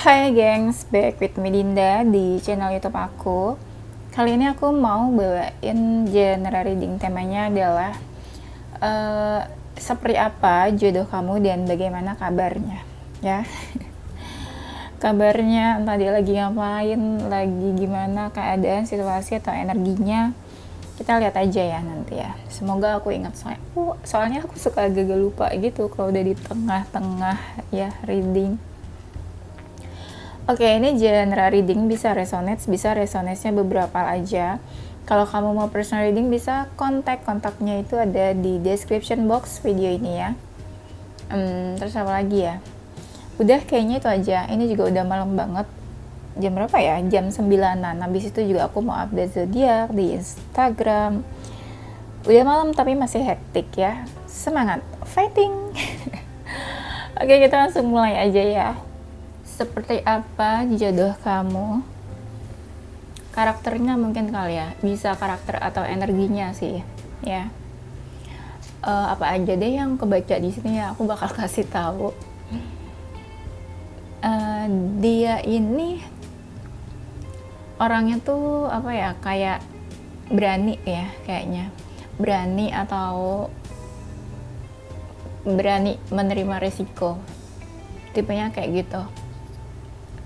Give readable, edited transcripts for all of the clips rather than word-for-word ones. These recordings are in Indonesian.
Hai gengs, back with Medinda di channel YouTube aku. Kali ini aku mau bawain general reading. Temanya adalah seperti apa jodoh kamu dan bagaimana kabarnya, ya. Kabarnya, entah dia lagi ngapain, lagi gimana keadaan, situasi atau energinya. Kita lihat aja ya nanti ya. Semoga aku ingat soalnya aku suka gagal lupa gitu kalau udah di tengah-tengah ya reading. Oke, ini general reading, bisa resonate-nya beberapa aja. Kalau kamu mau personal reading bisa kontaknya itu ada di description box video ini ya. Terus apa lagi ya? Udah kayaknya itu aja. Ini juga udah malam banget. Jam berapa ya? Jam 9-an. Habis itu juga aku mau update zodiak di Instagram. Udah malam tapi masih hektik ya. Semangat, fighting. Oke, kita langsung mulai aja ya. Seperti apa jodoh kamu? Karakternya mungkin kali ya, bisa karakter atau energinya sih ya. Apa aja deh yang kebaca di sini ya, aku bakal kasih tahu. Dia ini orangnya tuh apa ya, kayak berani ya kayaknya, berani atau berani menerima resiko, tipenya kayak gitu.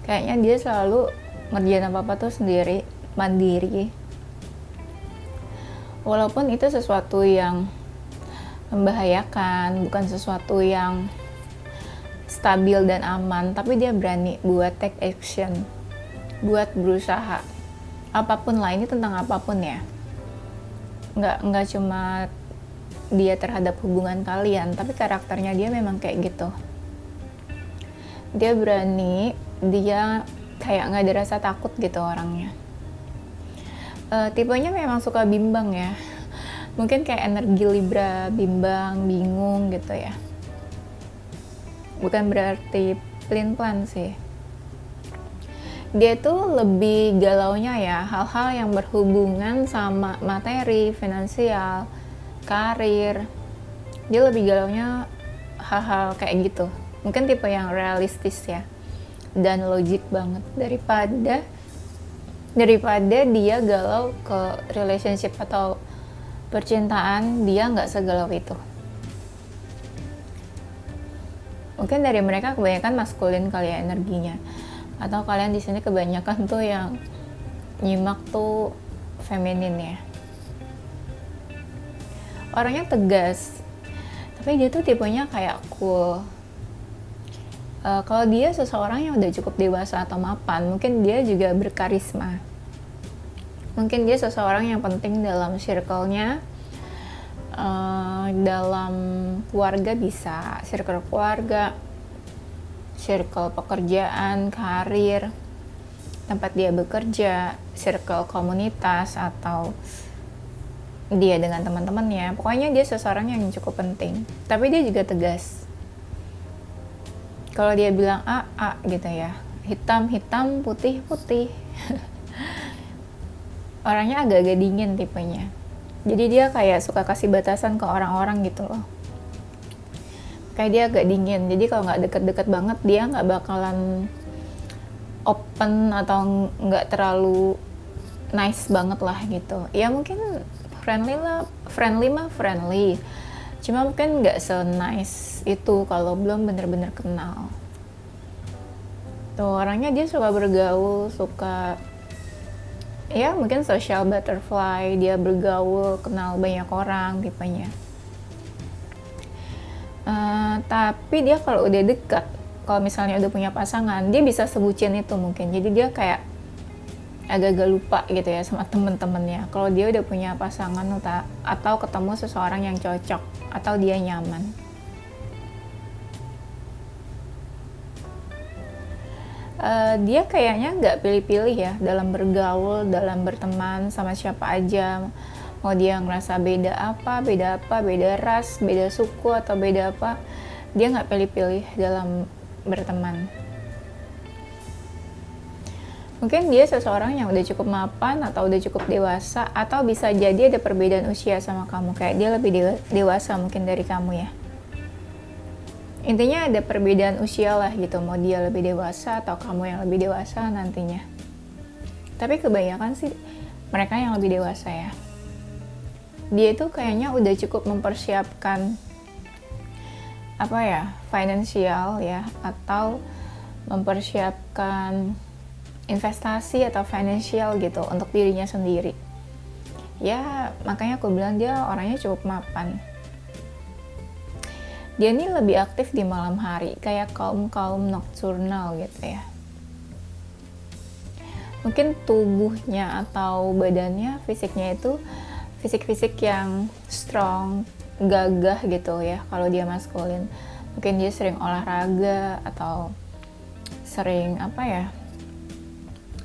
Kayaknya dia selalu ngerjain apa-apa tuh sendiri, mandiri. Walaupun itu sesuatu yang membahayakan, bukan sesuatu yang stabil dan aman, tapi dia berani buat take action, buat berusaha. Apapun lah, ini tentang apapun ya. Nggak cuma dia terhadap hubungan kalian, tapi karakternya dia memang kayak gitu. Dia berani, dia kayak nggak ada rasa takut gitu orangnya. Tipenya memang suka bimbang ya, mungkin kayak energi Libra, bimbang, bingung gitu ya. Bukan berarti pelin-pelan sih. Dia tuh lebih galaunya ya hal-hal yang berhubungan sama materi, finansial, karir. Dia lebih galaunya hal-hal kayak gitu. Mungkin tipe yang realistis ya dan logik banget, daripada dia galau ke relationship atau percintaan. Dia nggak segalau itu. Mungkin dari mereka kebanyakan maskulin kali ya energinya, atau kalian di sini kebanyakan tuh yang nyimak tuh feminin ya. Orangnya tegas, tapi dia tuh tipenya kayak cool. Kalau dia seseorang yang udah cukup dewasa atau mapan, mungkin dia juga berkarisma. Mungkin dia seseorang yang penting dalam circle-nya, dalam keluarga bisa, circle keluarga, circle pekerjaan, karir, tempat dia bekerja, circle komunitas, atau dia dengan teman-temannya. Pokoknya dia seseorang yang cukup penting, tapi dia juga tegas. Kalau dia bilang A gitu ya, hitam putih orangnya agak-agak dingin tipenya, jadi dia kayak suka kasih batasan ke orang-orang gitu loh. Kayak dia agak dingin, jadi kalau nggak deket-deket banget dia nggak bakalan open atau nggak terlalu nice banget lah gitu ya. Mungkin friendly, cuma mungkin nggak se-nice itu kalau belum bener-bener kenal. Tuh orangnya dia suka bergaul, suka ya mungkin social butterfly, dia bergaul, kenal banyak orang tipenya. Tapi dia kalau udah dekat, kalau misalnya udah punya pasangan, dia bisa sebucin itu mungkin. Jadi dia kayak agak-agak lupa gitu ya sama temen-temennya kalau dia udah punya pasangan atau ketemu seseorang yang cocok atau dia nyaman. Dia kayaknya nggak pilih-pilih ya dalam bergaul, dalam berteman sama siapa aja. Mau dia ngerasa beda ras, beda suku atau beda apa, dia nggak pilih-pilih dalam berteman. Mungkin dia seseorang yang udah cukup mapan atau udah cukup dewasa, atau bisa jadi ada perbedaan usia sama kamu, kayak dia lebih dewasa mungkin dari kamu ya. Intinya ada perbedaan usia lah gitu, mau dia lebih dewasa atau kamu yang lebih dewasa nantinya. Tapi kebanyakan sih mereka yang lebih dewasa ya. Dia itu kayaknya udah cukup mempersiapkan apa ya, finansial ya, atau mempersiapkan investasi atau financial gitu untuk dirinya sendiri. Ya makanya aku bilang dia orangnya cukup mapan. Dia ini lebih aktif di malam hari, kayak kaum nocturnal gitu ya. Mungkin tubuhnya atau badannya, fisiknya itu fisik-fisik yang strong, gagah gitu ya kalau dia maskulin. Mungkin dia sering olahraga atau sering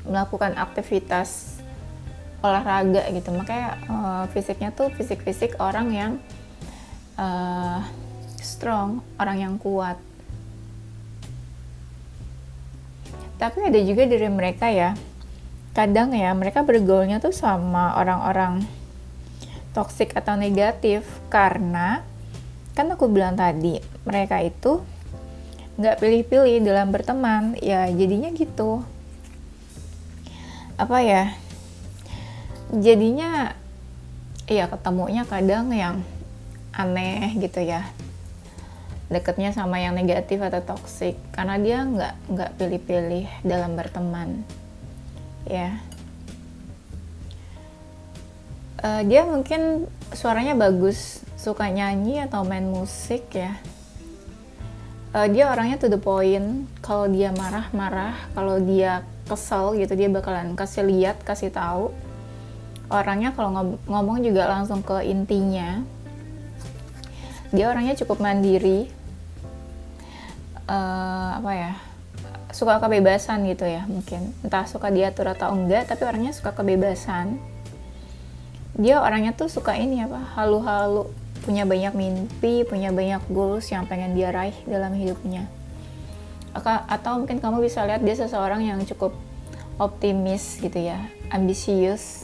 melakukan aktivitas olahraga gitu. Makanya fisiknya tuh fisik-fisik orang yang strong, orang yang kuat. Tapi ada juga dari mereka ya, kadang ya mereka bergaulnya tuh sama orang-orang toksik atau negatif, karena kan aku bilang tadi mereka itu nggak pilih-pilih dalam berteman, ya jadinya gitu jadinya ya ketemunya kadang yang aneh gitu ya, deketnya sama yang negatif atau toksik, karena dia nggak pilih-pilih dalam berteman ya. Dia mungkin suaranya bagus, suka nyanyi atau main musik ya. Dia orangnya to the point. Kalau dia marah, kalau dia kesel gitu, dia bakalan kasih lihat, kasih tahu. Orangnya kalau ngomong juga langsung ke intinya. Dia orangnya cukup mandiri, suka kebebasan gitu ya, mungkin entah suka diatur atau enggak, tapi orangnya suka kebebasan. Dia orangnya tuh suka halu-halu, punya banyak mimpi, punya banyak goals yang pengen dia raih dalam hidupnya. Atau mungkin kamu bisa lihat dia seseorang yang cukup optimis gitu ya, ambisius.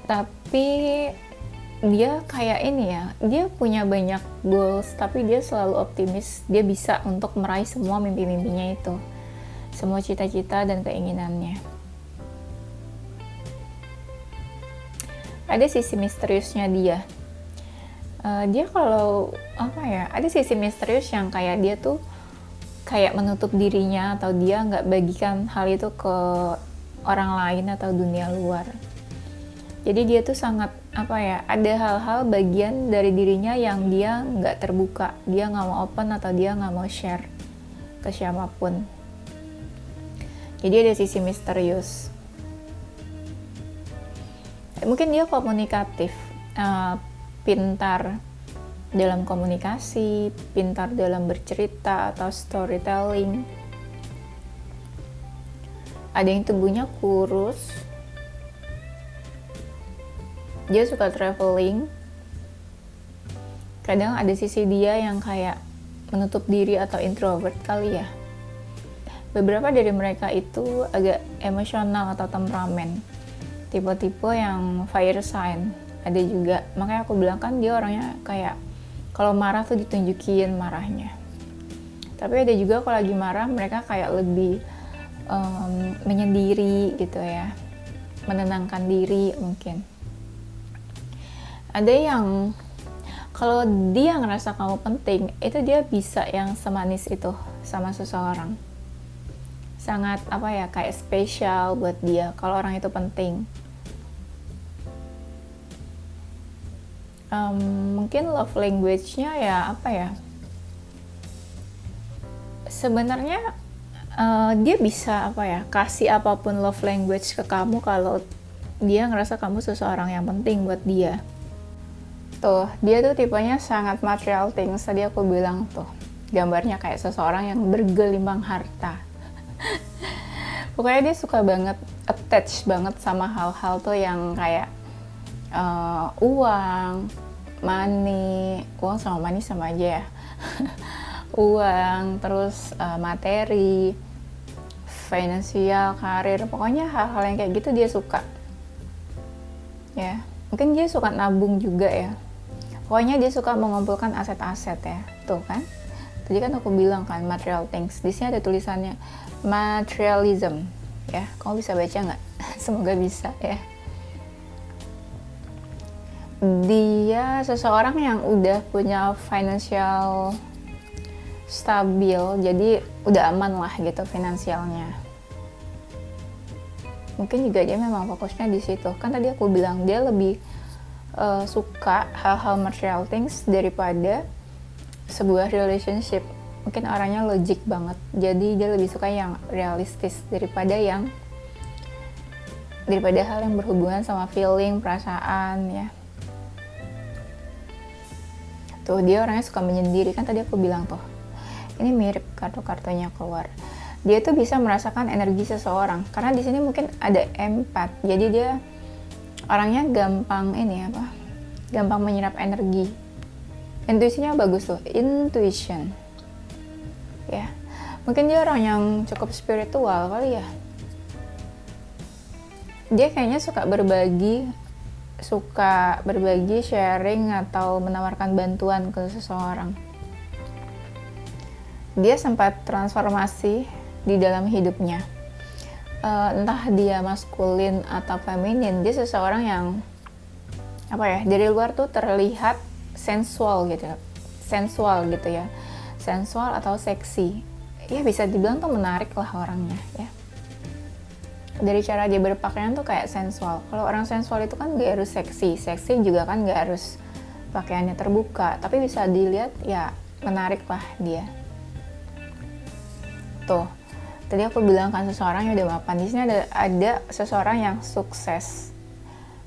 Tapi dia kayak dia punya banyak goals, tapi dia selalu optimis. Dia bisa untuk meraih semua mimpi-mimpinya itu, semua cita-cita dan keinginannya. Ada sisi misteriusnya dia. Dia kalau ada sisi misterius yang kayak dia tuh kayak menutup dirinya, atau dia nggak bagikan hal itu ke orang lain atau dunia luar. Jadi dia tuh sangat ada hal-hal bagian dari dirinya yang dia nggak terbuka, dia nggak mau open atau dia nggak mau share ke siapapun. Jadi ada sisi misterius. Mungkin dia komunikatif, pintar dalam komunikasi, pintar dalam bercerita atau storytelling. Ada yang tubuhnya kurus, dia suka traveling. Kadang ada sisi dia yang kayak menutup diri atau introvert kali ya. Beberapa dari mereka itu agak emosional atau temperamen, tipe-tipe yang fire sign ada juga. Makanya aku bilang kan dia orangnya kayak kalau marah tuh ditunjukin marahnya. Tapi ada juga kalau lagi marah mereka kayak lebih menyendiri gitu ya, menenangkan diri mungkin. Ada yang kalau dia ngerasa kamu penting, itu dia bisa yang semanis itu sama seseorang. Sangat kayak spesial buat dia kalau orang itu penting. Mungkin love language-nya sebenarnya dia bisa kasih apapun love language ke kamu kalau dia ngerasa kamu seseorang yang penting buat dia. Tuh, dia tuh tipenya sangat material things. Tadi aku bilang tuh, gambarnya kayak seseorang yang bergelimang harta. Pokoknya dia suka banget, attach banget sama hal-hal tuh yang kayak uang, uang sama money sama aja ya. Uang, terus materi, finansial, karir, pokoknya hal-hal yang kayak gitu dia suka. Ya. Mungkin dia suka nabung juga ya. Pokoknya dia suka mengumpulkan aset-aset ya. Tuh kan. Tadi kan aku bilang kan material things. Di sini ada tulisannya materialism. Ya, kamu bisa baca nggak? Semoga bisa ya. Dia seseorang yang udah punya financial stabil, jadi udah aman lah gitu finansialnya. Mungkin juga dia memang fokusnya di situ. Kan tadi aku bilang dia lebih suka hal-hal material things daripada sebuah relationship. Mungkin orangnya logik banget, jadi dia lebih suka yang realistis daripada hal yang berhubungan sama feeling, perasaan ya. Tuh dia orangnya suka menyendiri, kan tadi aku bilang tuh ini mirip kartu-kartunya keluar. Dia tuh bisa merasakan energi seseorang karena di sini mungkin ada empat, jadi dia orangnya gampang menyerap energi. Intuisinya bagus tuh, intuition ya. Mungkin dia orang yang cukup spiritual kali ya. Dia kayaknya suka berbagi, sharing atau menawarkan bantuan ke seseorang. Dia sempat transformasi di dalam hidupnya, entah dia maskulin atau feminin. Dia seseorang yang dari luar tuh terlihat sensual gitu ya, sensual atau seksi ya, bisa dibilang tuh menarik lah orangnya ya. Dari cara dia berpakaian tuh kayak sensual. Kalau orang sensual itu kan gak harus seksi juga kan gak harus pakaiannya terbuka, tapi bisa dilihat ya menarik lah dia. Tuh, tadi aku bilang kan seseorang yang udah mapan. Di sini ada seseorang yang sukses.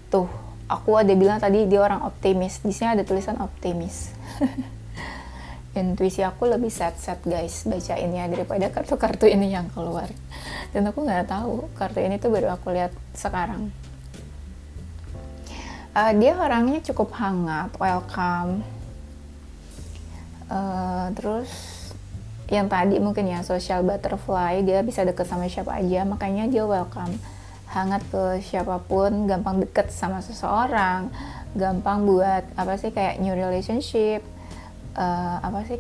Tuh, aku ada bilang tadi dia orang optimis. Di sini ada tulisan optimis. Intuisi aku lebih set guys bacain ya daripada kartu-kartu ini yang keluar. Dan aku nggak tahu kartu ini tuh baru aku lihat sekarang. Dia orangnya cukup hangat, welcome. Terus yang tadi mungkin ya social butterfly, dia bisa deket sama siapa aja, makanya dia welcome, hangat ke siapapun, gampang deket sama seseorang, gampang buat kayak new relationship,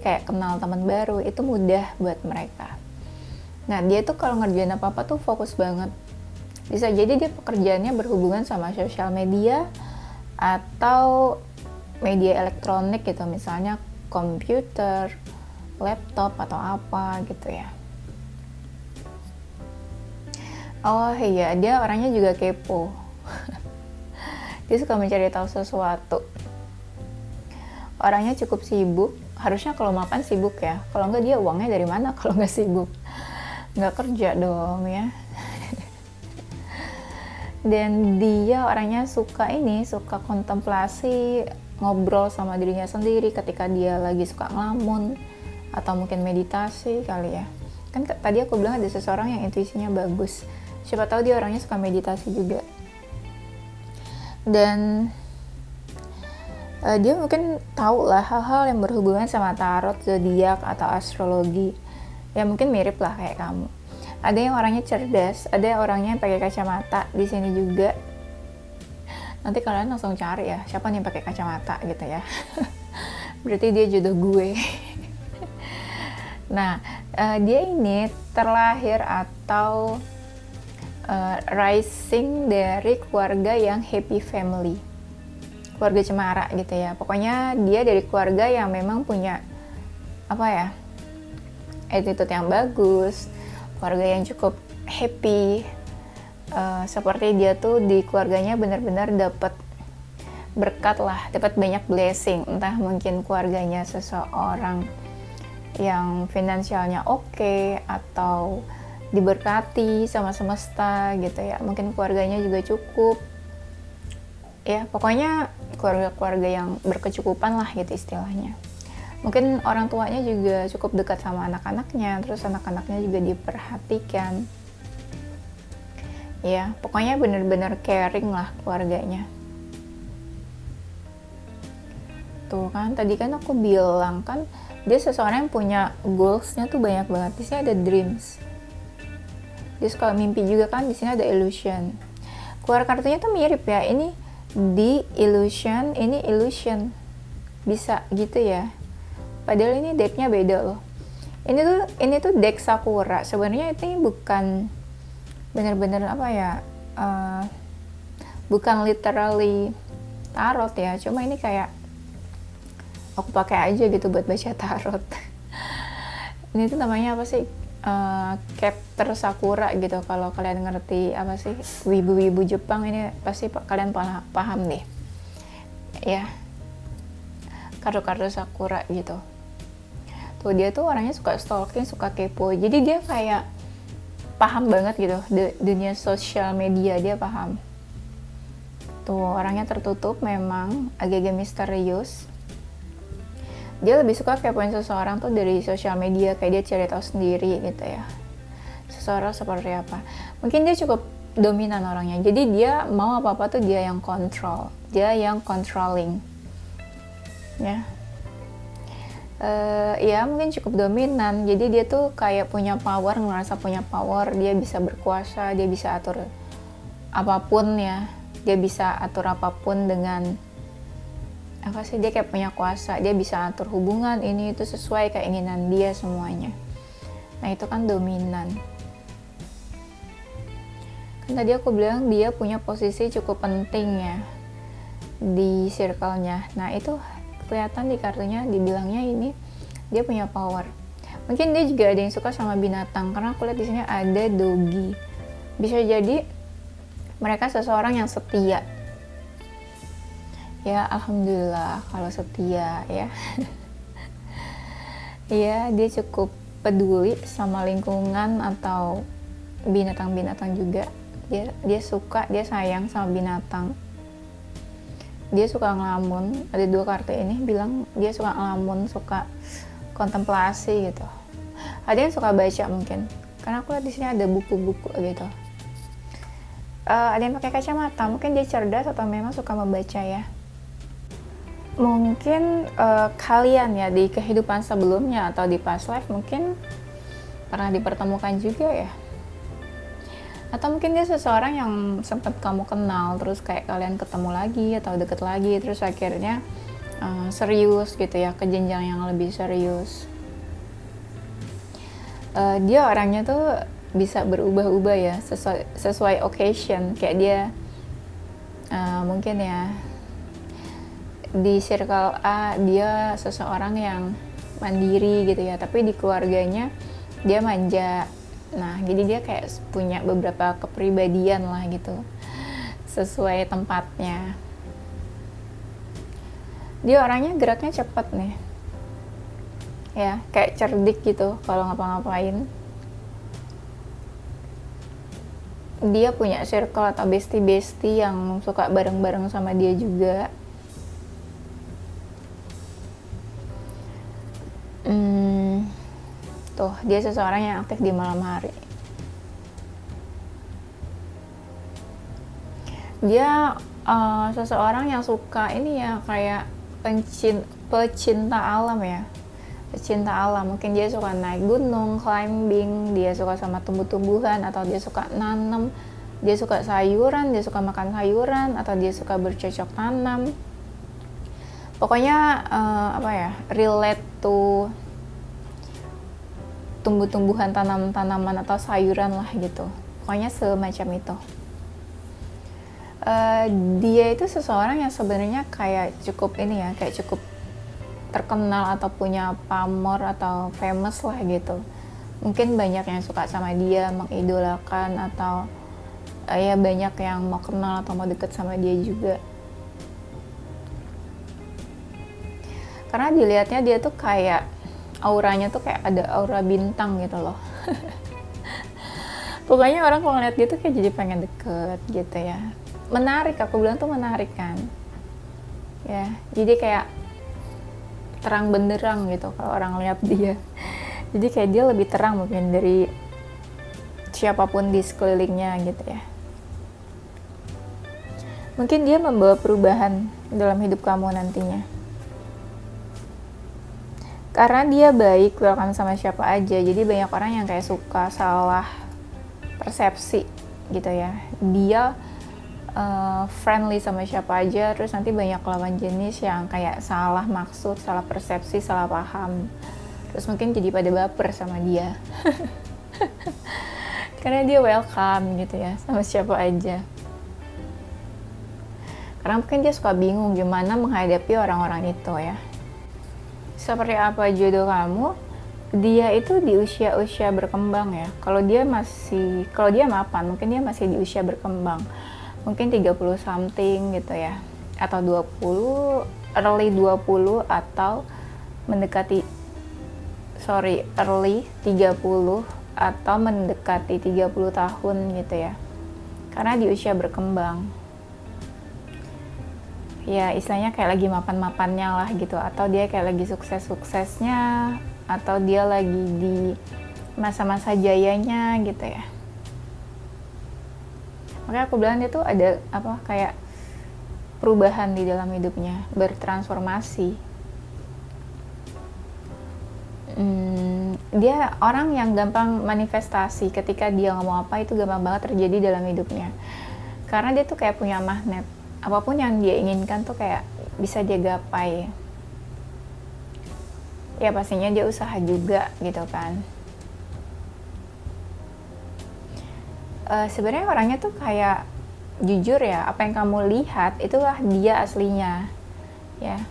kayak kenal teman baru, itu mudah buat mereka. Nah dia tuh kalau ngerjain apa-apa tuh fokus banget. Bisa jadi dia pekerjaannya berhubungan sama sosial media atau media elektronik gitu, misalnya komputer, laptop atau apa gitu ya. Oh iya, dia orangnya juga kepo. Dia suka mencari tahu sesuatu. Orangnya cukup sibuk. Harusnya kalau mapan sibuk ya. Kalau enggak dia uangnya dari mana kalau nggak sibuk? Nggak kerja dong ya. Dan dia orangnya suka kontemplasi, ngobrol sama dirinya sendiri ketika dia lagi suka ngelamun atau mungkin meditasi kali ya. Kan tadi aku bilang ada seseorang yang intuisinya bagus. Siapa tahu dia orangnya suka meditasi juga. Dan dia mungkin tahu lah hal-hal yang berhubungan sama tarot, zodiak atau astrologi. Ya mungkin mirip lah kayak kamu. Ada yang orangnya cerdas, ada yang orangnya pakai kacamata di sini juga. Nanti kalian langsung cari ya, siapa nih pakai kacamata gitu ya. Berarti dia jodoh gue. Nah, dia ini terlahir atau rising dari keluarga yang happy family, keluarga cemara gitu ya. Pokoknya dia dari keluarga yang memang punya attitude yang bagus, keluarga yang cukup happy. Seperti dia tuh di keluarganya benar-benar dapat berkat lah, dapat banyak blessing. Entah mungkin keluarganya seseorang yang finansialnya oke, atau diberkati sama semesta gitu ya. Mungkin keluarganya juga cukup. Ya, pokoknya keluarga-keluarga yang berkecukupan lah gitu istilahnya. Mungkin orang tuanya juga cukup dekat sama anak-anaknya, terus anak-anaknya juga diperhatikan. Ya, pokoknya benar-benar caring lah keluarganya. Tuh kan, tadi kan aku bilang kan dia seseorang yang punya goals-nya tuh banyak banget. Di sini ada dreams. Dia suka mimpi juga kan, di sini ada illusion. Keluar kartunya tuh mirip ya. Ini di illusion, ini illusion, bisa gitu ya. Padahal ini decknya beda loh. Ini tuh deck Sakura. Sebenarnya ini bukan bener-bener apa ya, bukan literally tarot ya. Cuma ini kayak aku pakai aja gitu buat baca tarot. Ini tuh namanya apa sih? Chapter Sakura gitu. Kalau kalian ngerti apa sih wibu-wibu Jepang, ini pasti kalian paham deh ya, kartu-kartu Sakura gitu. Tuh dia tuh orangnya suka stalking, suka kepo, jadi dia kayak paham banget gitu dunia sosial media, dia paham. Tuh orangnya tertutup, memang agak-agak misterius. Dia lebih suka kepoin seseorang tuh dari sosial media, kayak dia cari tahu sendiri gitu ya, seseorang seperti apa. Mungkin dia cukup dominan orangnya, jadi dia mau apa-apa tuh dia yang kontrol, dia yang controlling ya. Ya mungkin cukup dominan, jadi dia tuh kayak punya power, ngerasa punya power, dia bisa berkuasa, dia bisa atur apapun ya, dia bisa atur apapun dengan apa sih, dia kayak punya kuasa, dia bisa atur hubungan ini itu sesuai keinginan dia semuanya. Nah itu kan dominan. Kan tadi aku bilang dia punya posisi cukup penting ya di circle-nya. Nah itu kelihatan di kartunya, dibilangnya ini dia punya power. Mungkin dia juga ada yang suka sama binatang, karena aku lihat di sini ada doggy. Bisa jadi mereka seseorang yang setia. Ya alhamdulillah kalau setia ya. Iya, dia cukup peduli sama lingkungan atau binatang-binatang juga. Dia suka, dia sayang sama binatang. Dia suka ngelamun. Ada 2 kartu ini bilang dia suka ngelamun, suka kontemplasi gitu. Ada yang suka baca mungkin, karena aku lihat di sini ada buku-buku gitu. Ada yang pakai kacamata, mungkin dia cerdas atau memang suka membaca ya. Mungkin kalian ya di kehidupan sebelumnya atau di past life mungkin pernah dipertemukan juga ya. Atau mungkin dia seseorang yang sempat kamu kenal, terus kayak kalian ketemu lagi atau deket lagi, terus akhirnya serius gitu ya, ke jenjang yang lebih serius. Dia orangnya tuh bisa berubah-ubah ya, sesuai occasion. Kayak dia mungkin ya di circle A dia seseorang yang mandiri gitu ya, tapi di keluarganya dia manja. Nah jadi dia kayak punya beberapa kepribadian lah gitu, sesuai tempatnya. Dia orangnya geraknya cepat nih ya, kayak cerdik gitu kalau ngapa-ngapain. Dia punya circle atau bestie yang suka bareng-bareng sama dia juga. Tuh, dia seseorang yang aktif di malam hari. Dia seseorang yang suka ini ya, kayak pecinta alam ya. Pecinta alam, mungkin dia suka naik gunung, climbing, dia suka sama tumbuh-tumbuhan, atau dia suka nanam, dia suka sayuran, dia suka makan sayuran, atau dia suka bercocok tanam. Pokoknya apa ya, relate to tumbuh-tumbuhan, tanaman atau sayuran lah gitu. Pokoknya semacam itu. Dia itu seseorang yang sebenarnya kayak cukup ini ya, kayak cukup terkenal atau punya pamor atau famous lah gitu. Mungkin banyak yang suka sama dia, mengidolakan, atau ya banyak yang mau kenal atau mau deket sama dia juga. Karena dilihatnya dia tuh kayak auranya tuh kayak ada aura bintang gitu loh. Pokoknya orang kalau ngeliat dia tuh kayak jadi pengen deket gitu ya. Menarik, aku bilang tuh menarik kan ya, jadi kayak terang benderang gitu kalau orang lihat dia. Jadi kayak dia lebih terang mungkin dari siapapun di sekelilingnya gitu ya. Mungkin dia membawa perubahan dalam hidup kamu nantinya, karena dia baik, welcome sama siapa aja. Jadi banyak orang yang kayak suka salah persepsi gitu ya. Dia friendly sama siapa aja, terus nanti banyak lawan jenis yang kayak salah maksud, salah persepsi, salah paham, terus mungkin jadi pada baper sama dia karena dia welcome gitu ya sama siapa aja, karena mungkin dia suka bingung gimana menghadapi orang-orang itu ya. Seperti apa jodoh kamu, dia itu di usia-usia berkembang ya. Kalau dia mapan, mungkin dia masih di usia berkembang, mungkin 30 something gitu ya, atau 20, early 20, atau early 30 atau mendekati 30 tahun gitu ya, karena di usia berkembang ya, istilahnya kayak lagi mapan-mapannya lah gitu, atau dia kayak lagi sukses-suksesnya, atau dia lagi di masa-masa jayanya gitu ya. Makanya aku bilang dia tuh ada kayak perubahan di dalam hidupnya, bertransformasi. Dia orang yang gampang manifestasi, ketika dia ngomong apa itu gampang banget terjadi dalam hidupnya, karena dia tuh kayak punya magnet, apapun yang dia inginkan tuh kayak bisa dia gapai. Ya pastinya dia usaha juga gitu kan. Sebenarnya orangnya tuh kayak jujur ya, apa yang kamu lihat itulah dia aslinya ya.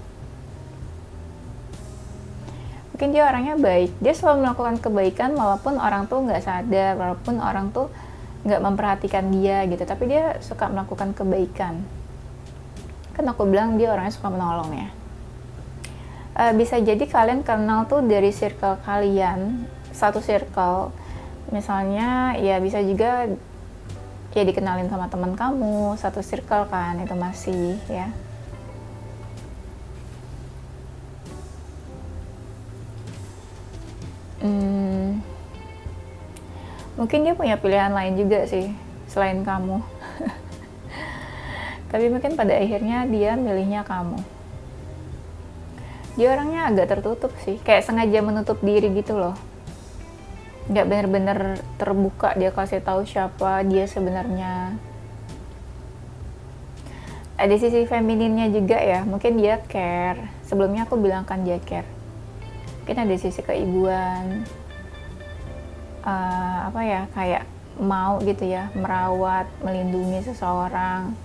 Mungkin dia orangnya baik, dia selalu melakukan kebaikan walaupun orang tuh nggak sadar, walaupun orang tuh nggak memperhatikan dia gitu, tapi dia suka melakukan kebaikan. Kan aku bilang dia orangnya suka menolong ya. Bisa jadi kalian kenal tuh dari circle kalian, satu circle. Misalnya ya bisa juga ya dikenalin sama teman kamu, satu circle kan, itu masih ya. Mungkin dia punya pilihan lain juga sih selain kamu. Tapi mungkin pada akhirnya dia milihnya kamu. Dia orangnya agak tertutup sih, kayak sengaja menutup diri gitu loh. Nggak bener-bener terbuka dia kasih tahu siapa dia sebenarnya. Ada sisi femininnya juga ya, mungkin dia care. Sebelumnya aku bilang kan dia care. Mungkin ada sisi keibuan, kayak mau gitu ya, merawat, melindungi seseorang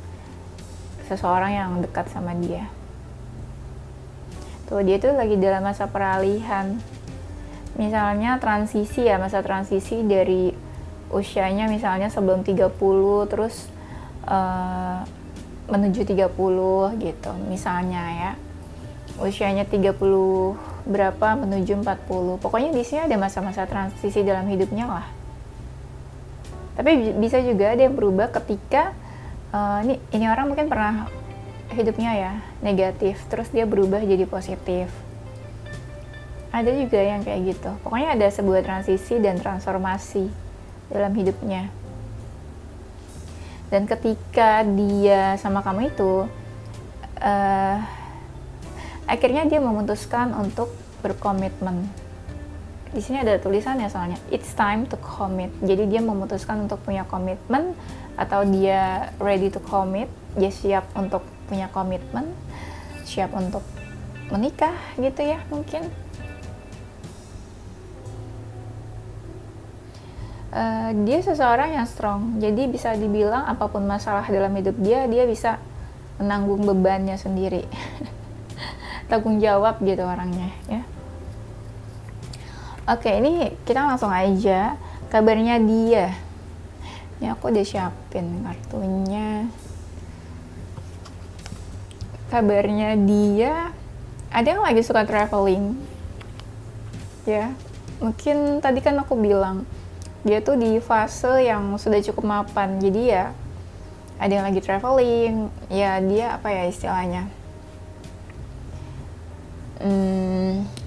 yang dekat sama dia. Tuh dia tuh lagi dalam masa peralihan, misalnya masa transisi dari usianya misalnya sebelum 30 terus menuju 30 gitu misalnya ya, usianya 30 berapa menuju 40, pokoknya di sini ada masa-masa transisi dalam hidupnya lah. Tapi bisa juga ada yang berubah ketika ini orang mungkin pernah hidupnya ya negatif, terus dia berubah jadi positif. Ada juga yang kayak gitu. Pokoknya ada sebuah transisi dan transformasi dalam hidupnya. Dan ketika dia sama kamu itu akhirnya dia memutuskan untuk berkomitmen. Di sini ada tulisannya soalnya, it's time to commit. Jadi dia memutuskan untuk punya komitmen, atau dia ready to commit, dia siap untuk punya komitmen, siap untuk menikah gitu ya mungkin. Dia seseorang yang strong, jadi bisa dibilang apapun masalah dalam hidup dia bisa menanggung bebannya sendiri. Tanggung jawab gitu orangnya ya. Oke, ini kita langsung aja kabarnya dia. Ini aku udah siapin kartunya. Kabarnya dia, ada yang lagi suka traveling ya. Mungkin tadi kan aku bilang dia tuh di fase yang sudah cukup mapan, jadi ya ada yang lagi traveling ya. Dia istilahnya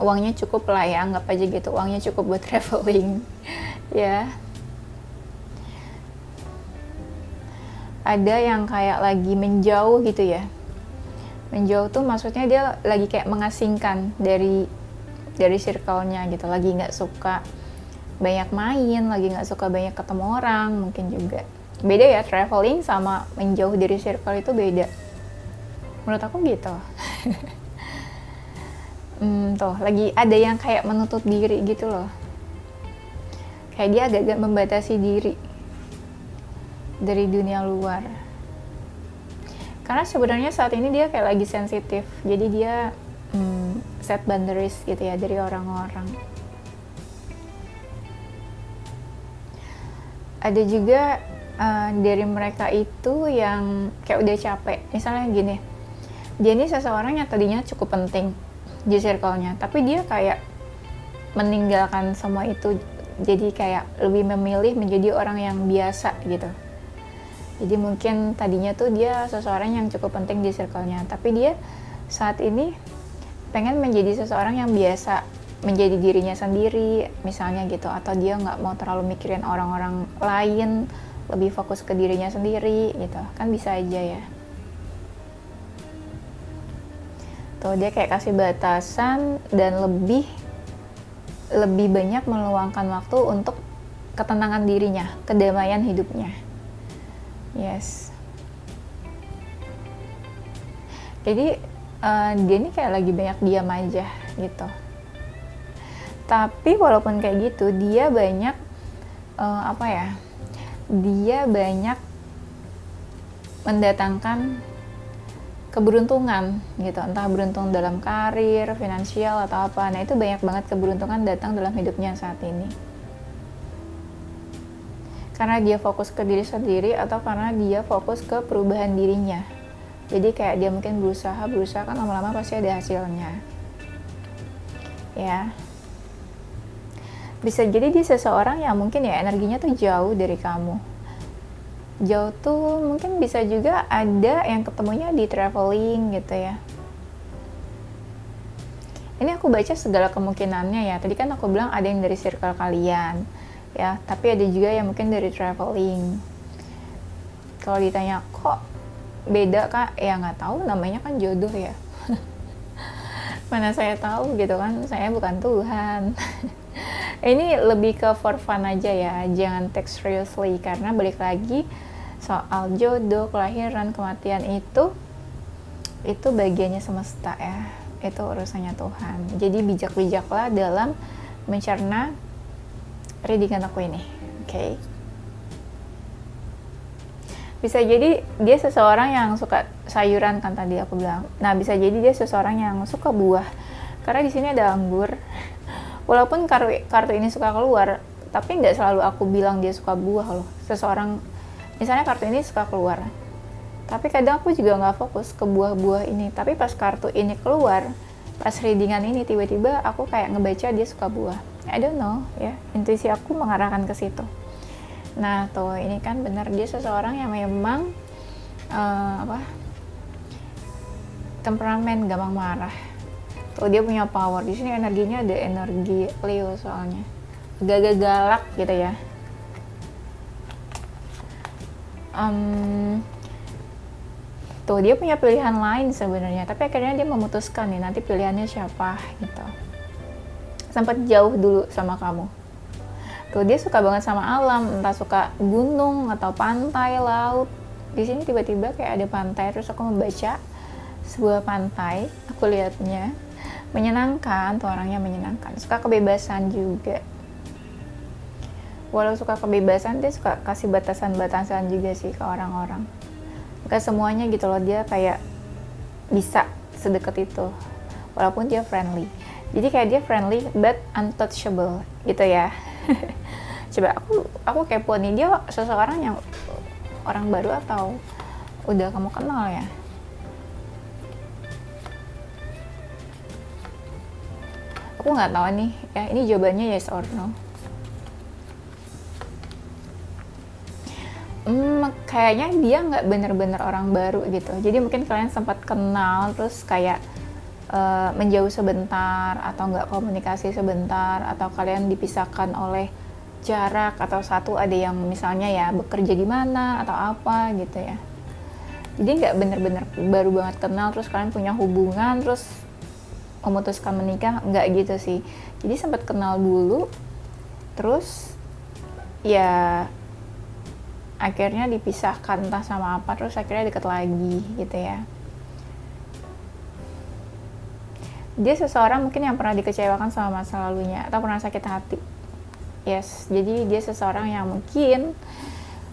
uangnya cukup lah ya, anggap aja gitu, uangnya cukup buat traveling ya. Ada yang kayak lagi menjauh gitu ya. Menjauh tuh maksudnya dia lagi kayak mengasingkan dari circle-nya gitu, lagi nggak suka banyak main, lagi nggak suka banyak ketemu orang mungkin juga. Beda ya, traveling sama menjauh dari circle itu beda. Menurut aku gitu. Tuh, lagi ada yang kayak menutup diri gitu loh. Kayak dia agak-agak membatasi diri dari dunia luar. Karena sebenarnya saat ini dia kayak lagi sensitif. Jadi dia set boundaries gitu ya dari orang-orang. Ada juga dari mereka itu yang kayak udah capek. Misalnya gini, dia ini seseorang yang tadinya cukup penting di circle-nya, tapi dia kayak meninggalkan semua itu, jadi kayak lebih memilih menjadi orang yang biasa gitu. Jadi mungkin tadinya tuh dia seseorang yang cukup penting di circle-nya, tapi dia saat ini pengen menjadi seseorang yang biasa, menjadi dirinya sendiri misalnya gitu, atau dia nggak mau terlalu mikirin orang-orang lain, lebih fokus ke dirinya sendiri gitu, kan bisa aja ya. Tuh dia kayak kasih batasan dan lebih banyak meluangkan waktu untuk ketenangan dirinya, kedamaian hidupnya. Yes. Jadi dia ini kayak lagi banyak diam aja gitu. Tapi walaupun kayak gitu, dia banyak dia banyak mendatangkan keberuntungan gitu, entah beruntung dalam karir, finansial atau apa. Nah itu banyak banget keberuntungan datang dalam hidupnya saat ini. Karena dia fokus ke diri sendiri atau karena dia fokus ke perubahan dirinya. Jadi kayak dia mungkin berusaha kan lama-lama pasti ada hasilnya. Ya. Bisa jadi dia seseorang yang mungkin ya energinya tuh jauh dari kamu. Jauh tuh mungkin bisa juga ada yang ketemunya di traveling gitu ya. Ini aku baca segala kemungkinannya ya. Tadi kan aku bilang ada yang dari circle kalian ya, tapi ada juga yang mungkin dari traveling. Kalau ditanya kok beda kak, ya nggak tahu, namanya kan jodoh ya. Mana saya tahu gitu kan, saya bukan Tuhan. Ini lebih ke for fun aja ya, jangan take seriously, karena balik lagi soal jodoh, kelahiran, kematian itu bagiannya semesta ya, itu urusannya Tuhan. Jadi bijak-bijaklah dalam mencerna readingan aku ini, oke? Bisa jadi dia seseorang yang suka sayuran kan tadi aku bilang. Nah bisa jadi dia seseorang yang suka buah, karena di sini ada anggur. Walaupun kartu ini suka keluar, tapi nggak selalu aku bilang dia suka buah loh. Seseorang misalnya kartu ini suka keluar, tapi kadang aku juga nggak fokus ke buah-buah ini. Tapi pas kartu ini keluar, pas readingan ini tiba-tiba aku kayak ngebaca dia suka buah. I don't know ya, intuisi aku mengarahkan ke situ. Nah tuh ini kan benar, dia seseorang yang memang temperamen, gampang marah. Tuh dia punya power. Di sini energinya ada energi Leo soalnya, agak-agak galak gitu ya. Tuh dia punya pilihan lain sebenarnya, tapi akhirnya dia memutuskan nih nanti pilihannya siapa gitu. Sempat jauh dulu sama kamu. Tuh dia suka banget sama alam, entah suka gunung atau pantai, laut. Di sini tiba-tiba kayak ada pantai, terus aku membaca sebuah pantai, aku lihatnya menyenangkan, tuh orangnya menyenangkan, suka kebebasan juga. Walau suka kebebasan, dia suka kasih batasan-batasan juga sih ke orang-orang. Gak semuanya gitu loh, dia kayak bisa sedekat itu, walaupun dia friendly. Jadi kayak dia friendly but untouchable gitu ya. Coba aku kepo nih, dia seseorang yang orang baru atau udah kamu kenal ya? Aku nggak tahu nih ya, ini jawabannya yes or no. Kayaknya dia nggak bener-bener orang baru gitu. Jadi mungkin kalian sempat kenal terus kayak menjauh sebentar, atau nggak komunikasi sebentar, atau kalian dipisahkan oleh jarak, atau satu ada yang misalnya ya bekerja di mana atau apa gitu ya. Jadi nggak bener-bener baru banget kenal terus kalian punya hubungan terus memutuskan menikah, nggak gitu sih. Jadi sempat kenal dulu terus ya akhirnya dipisahkan entah sama apa, terus akhirnya deket lagi gitu ya. Dia seseorang mungkin yang pernah dikecewakan sama masa lalunya atau pernah sakit hati. Yes, jadi dia seseorang yang mungkin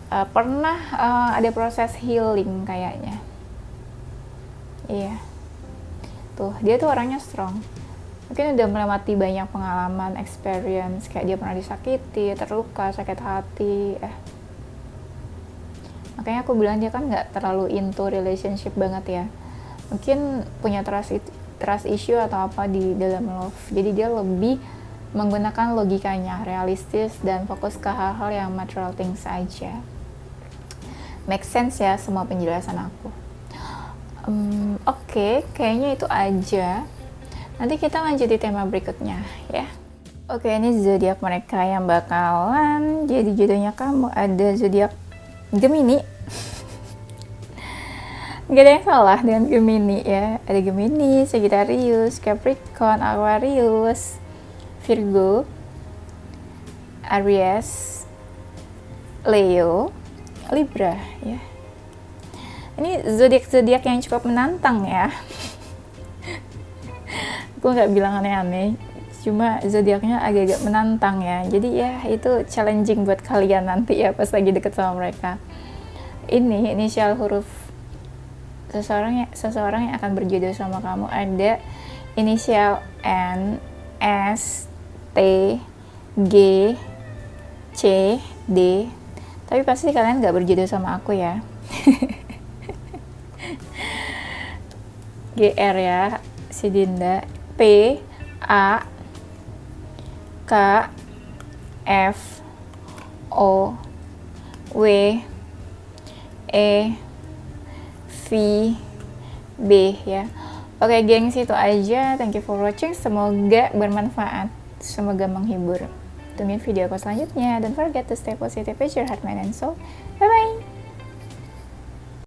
pernah ada proses healing kayaknya. Iya, tuh dia tuh orangnya strong. Mungkin udah melewati banyak pengalaman, experience, kayak dia pernah disakiti, terluka, sakit hati. Makanya aku bilang dia kan nggak terlalu into relationship banget ya. Mungkin punya trust issue atau apa di dalam love. Jadi dia lebih menggunakan logikanya, realistis, dan fokus ke hal-hal yang material things aja. Make sense ya semua penjelasan aku. Oke, kayaknya itu aja. Nanti kita lanjut di tema berikutnya ya. Oke, ini zodiak mereka yang bakalan jadi jodohnya kamu. Ada zodiak Gemini. Gak ada yang salah dengan Gemini ya. Ada Gemini, Sagittarius, Capricorn, Aquarius, Virgo, Aries, Leo, Libra ya. Ini zodiak-zodiak yang cukup menantang ya. Aku nggak bilang aneh-aneh, cuma zodiaknya agak-agak menantang ya. Jadi ya itu challenging buat kalian nanti ya pas lagi deket sama mereka. Ini inisial huruf seseorang yang akan berjodoh sama kamu ada inisial N, S, T, G, C, D. Tapi pasti kalian nggak berjodoh sama aku ya. GR ya, si Dinda. P, A, K, F, O, W, E, V, B ya. Oke gengs, itu aja. Thank you for watching. Semoga bermanfaat, semoga menghibur. Tungguin video aku selanjutnya. Don't forget to stay positive with your heart, mind, and soul. Bye bye.